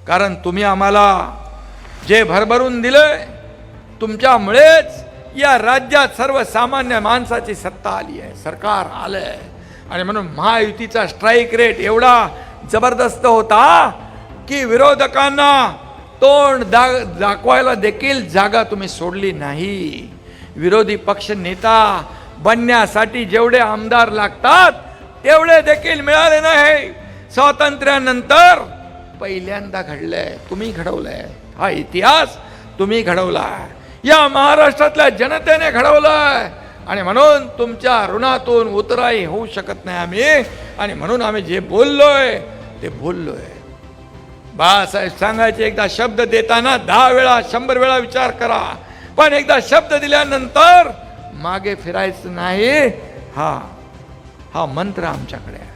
कारण तुम्ही आम्हाला जे भरभरून दिलंय, तुमच्यामुळेच या राज्यात सर्वसामान्य माणसाची सत्ता आली आहे, सरकार आलंय. आणि म्हणून महायुतीचा स्ट्राईक रेट एवढा जबरदस्त होता की विरोधकांना तोंड दाखवायला देखील जागा तुम्ही सोडली नाही. विरोधी पक्ष नेता बनण्यासाठी जेवढे आमदार लागतात तेवढे देखील मिळाले नाही. स्वातंत्र्यानंतर पहिल्यांदा घडलंय, तुम्ही घडवलंय. हा इतिहास तुम्ही घडवलाय, या महाराष्ट्रातल्या जनतेने घडवलाय. आणि म्हणून तुमच्या ऋणातून उतराई होऊ शकत नाही आम्ही. आणि म्हणून आम्ही जे बोललोय ते बोललोय. बाळासाहेब सांगायचे, एकदा शब्द देताना 10 वेळा 100 वेळा विचार करा, पण एकदा शब्द दिल्यानंतर मागे फिरायचं नाही. हा मंत्र आमच्याकडे आहे.